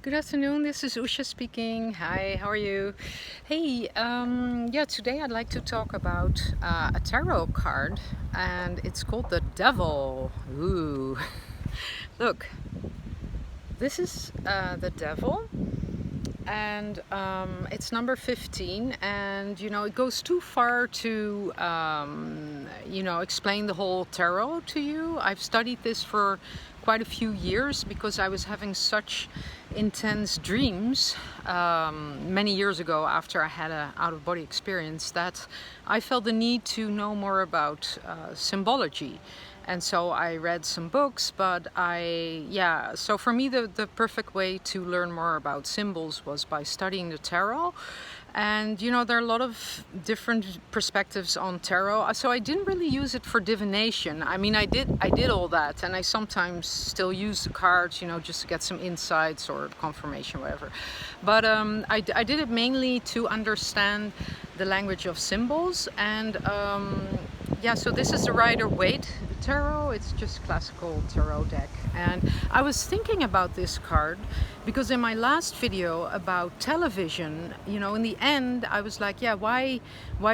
Good afternoon, this is Usha speaking. Hi, how are you? Hey, yeah, today I'd like to talk about a tarot card, and it's called the Devil. Ooh. Look, this is the Devil, and it's number 15, and it goes too far to explain the whole tarot to you. I've studied this for quite a few years because I was having such intense dreams many years ago after I had an out-of-body experience that I felt the need to know more about symbology. And so I read some books, but so for me the perfect way to learn more about symbols was by studying the tarot. And there are a lot of different perspectives on tarot. So I didn't really use it for divination. I mean, I did all that, and I sometimes still use the cards, just to get some insights or confirmation, whatever. But I did it mainly to understand the language of symbols. And so this is the Rider-Waite tarot. It's just classical tarot deck. And I was thinking about this card because in my last video about television, in the end I was like, yeah, why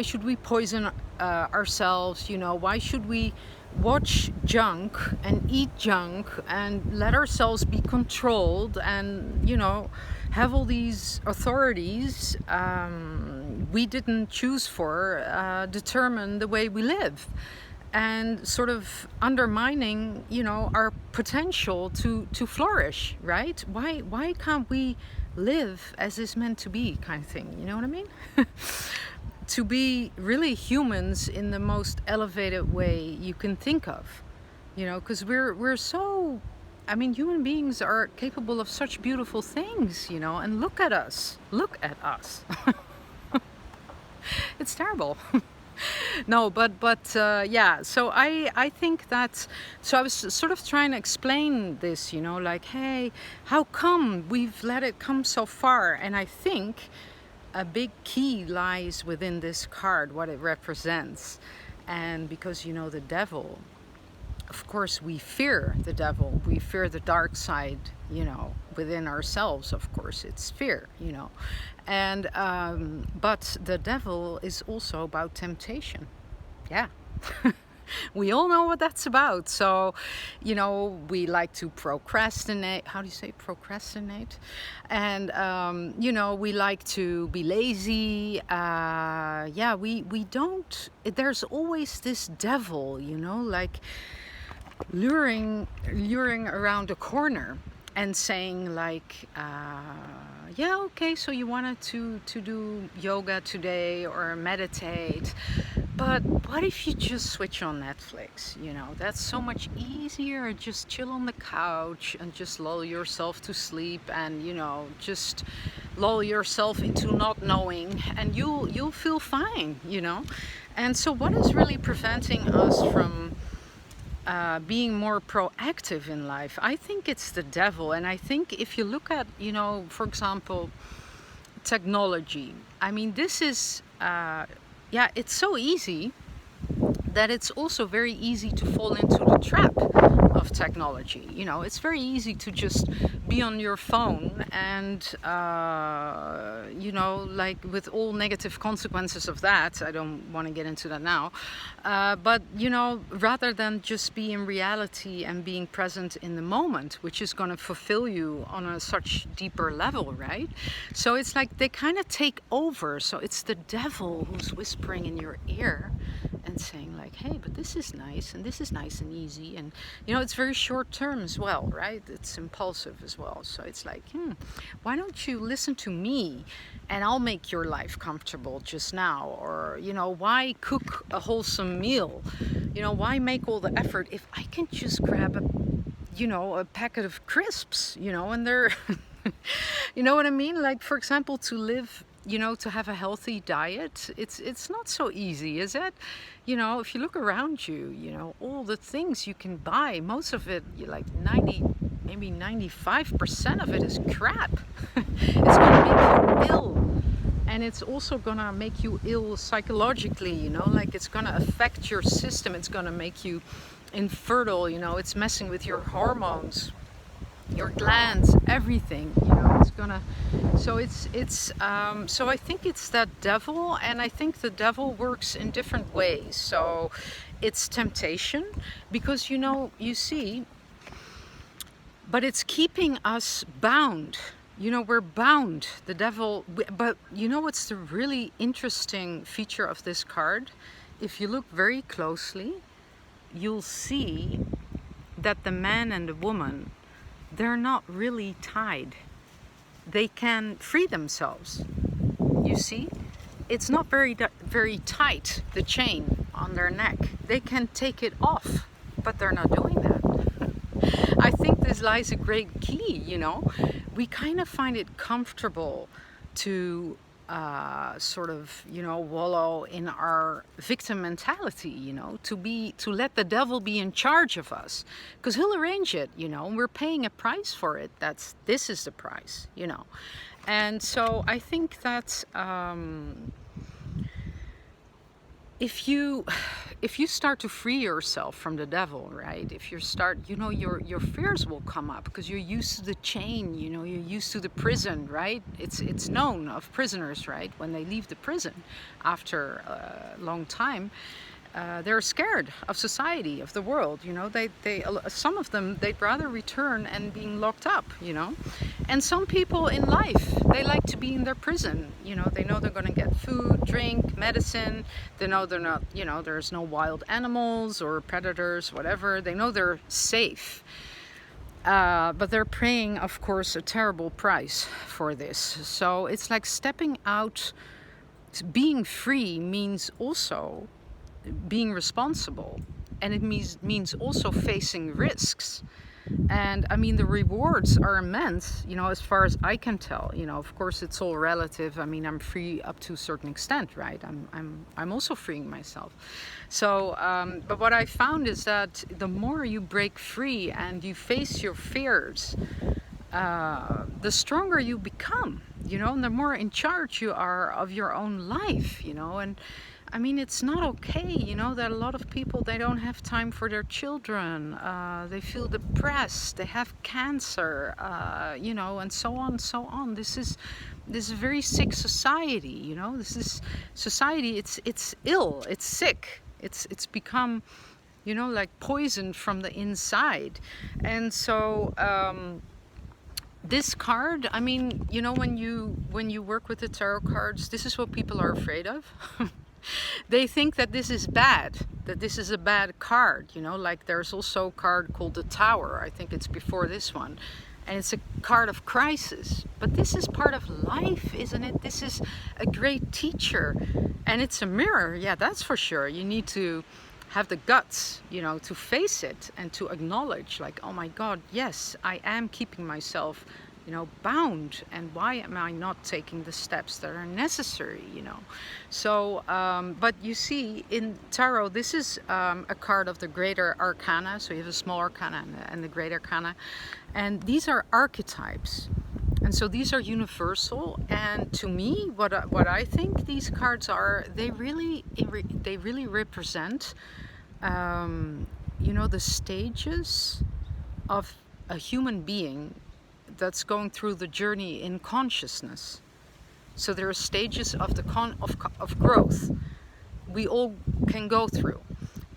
should we poison ourselves? Why should we watch junk and eat junk and let ourselves be controlled and have all these authorities we didn't choose for determine the way we live, and sort of undermining our potential to flourish, right? Why can't we live as is meant to be, kind of thing, you know what I mean? To be really humans in the most elevated way you can think of, because we're so, I mean, human beings are capable of such beautiful things, and look at us. It's terrible. No, but yeah, so I think that, so I was sort of trying to explain this, like, hey, how come we've let it come so far? And I think a big key lies within this card, what it represents. And because the devil, of course we fear the devil, we fear the dark side, within ourselves. Of course it's fear, and but the devil is also about temptation. Yeah. We all know what that's about. So we like to procrastinate. How do you say procrastinate? And we like to be lazy. We don't, there's always this devil, like luring around a corner and saying like, yeah, okay, so you wanted to do yoga today or meditate, but what if you just switch on Netflix? That's so much easier. Just chill on the couch and just lull yourself to sleep, and just lull yourself into not knowing, and you'll feel fine. And so what is really preventing us from being more proactive in life? I think it's the devil. And I think if you look at, for example, technology, I mean, this is, it's so easy that it's also very easy to fall into the trap of technology. It's very easy to just be on your phone and, like, with all negative consequences of that. I don't want to get into that now. But, rather than just be in reality and being present in the moment, which is going to fulfill you on a such deeper level, right? So it's like they kind of take over. So it's the devil who's whispering in your ear and saying like, hey, but this is nice, and this is nice and easy, and it's very short term as well, right? It's impulsive as well. So it's like, why don't you listen to me and I'll make your life comfortable just now? Or why cook a wholesome meal? Why make all the effort if I can just grab a packet of crisps, and they're you know what I mean? Like, for example, to live, to have a healthy diet, it's not so easy, is it? If you look around you, all the things you can buy, most of it, like 90, maybe 95% of it is crap. It's gonna make you ill. And it's also gonna make you ill psychologically, like it's gonna affect your system. It's gonna make you infertile, it's messing with your hormones. your glands, everything, you know, it's gonna, so so I think it's that devil, and I think the devil works in different ways. So it's temptation, because, you know, you see, but it's keeping us bound. You know, we're bound, the devil. But you know what's the really interesting feature of this card? If you look very closely, you'll see that the man and the woman, they're not really tied. They can free themselves. You see? It's not very tight, the chain on their neck. They can take it off, but they're not doing that. I think this lies a great key, you know. We kind of find it comfortable to sort of, you know, wallow in our victim mentality, you know, to let the devil be in charge of us, because he'll arrange it, you know, and we're paying a price for it. This is the price, you know. And so I think that if you start to free yourself from the devil, right? If you start, you know, your fears will come up, because you're used to the chain, you know, you're used to the prison, right? It's known of prisoners, right? When they leave the prison after a long time, they're scared of society, of the world, you know. Some of them, they'd rather return and being locked up, you know. And some people in life, they like to be in their prison, you know. They know they're going to get food, drink, medicine. They know they're not, you know, there's no wild animals or predators, whatever. They know they're safe. But they're paying, of course, a terrible price for this. So it's like stepping out. Being free means also being responsible, and it means also facing risks. And I mean, the rewards are immense, you know, as far as I can tell. You know, of course, it's all relative. I mean, I'm free up to a certain extent, right? I'm also freeing myself. So, but what I found is that the more you break free and you face your fears, the stronger you become, you know, and the more in charge you are of your own life, you know. And I mean, it's not okay, you know, that a lot of people, they don't have time for their children, they feel depressed, they have cancer, you know, and so on and so on. This is a very sick society, you know. This is society, it's ill, it's sick, it's become, you know, like poisoned from the inside. And so this card, I mean, you know, when you work with the tarot cards, this is what people are afraid of. They think that this is bad, that this is a bad card, you know. Like there's also a card called the Tower, I think it's before this one, and it's a card of crisis. But this is part of life, isn't it? This is a great teacher, and it's a mirror, yeah, that's for sure. You need to have the guts, you know, to face it and to acknowledge, like, oh my God, yes, I am keeping myself, you know, bound, and why am I not taking the steps that are necessary, you know. So but you see, in tarot, this is a card of the Great Arcana. So you have a small arcana and the Great Arcana, and these are archetypes, and so these are universal. And to me, what I think these cards are, they really represent you know, the stages of a human being that's going through the journey in consciousness. So there are stages of of growth we all can go through.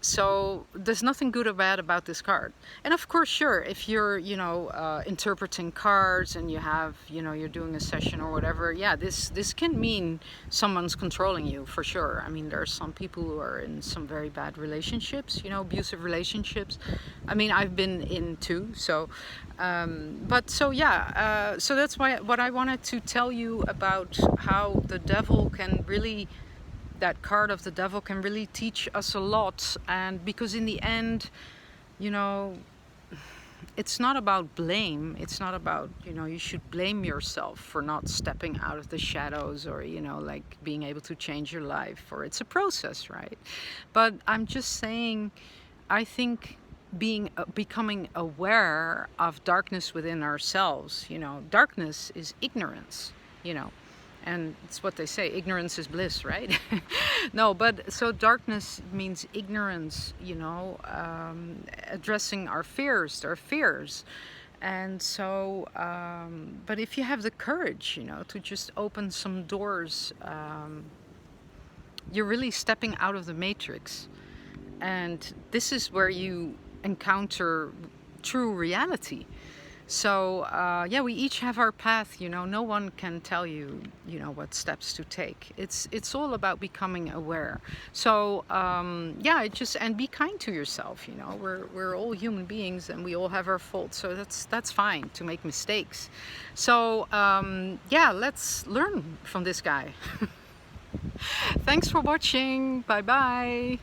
So there's nothing good or bad about this card. And of course, sure, if you're, you know, interpreting cards and you have, you know, you're doing a session or whatever, yeah, this can mean someone's controlling you, for sure. I mean, there are some people who are in some very bad relationships, you know, abusive relationships. I mean, I've been in too. So but so yeah, so that's what I wanted to tell you about, how the devil can really, that card of the devil can really teach us a lot. And because in the end, you know, it's not about blame. It's not about, you know, you should blame yourself for not stepping out of the shadows, or, you know, like being able to change your life, or it's a process, right? But I'm just saying, I think becoming aware of darkness within ourselves, you know, darkness is ignorance, you know. And it's what they say, ignorance is bliss, right? No, but so darkness means ignorance, you know, addressing our fears, And so, but if you have the courage, you know, to just open some doors, you're really stepping out of the matrix. And this is where you encounter true reality. So yeah, we each have our path. You know, no one can tell you, you know, what steps to take. It's all about becoming aware. So yeah, it just, and be kind to yourself. You know, we're all human beings, and we all have our faults. So that's fine to make mistakes. So yeah, let's learn from this guy. Thanks for watching. Bye bye.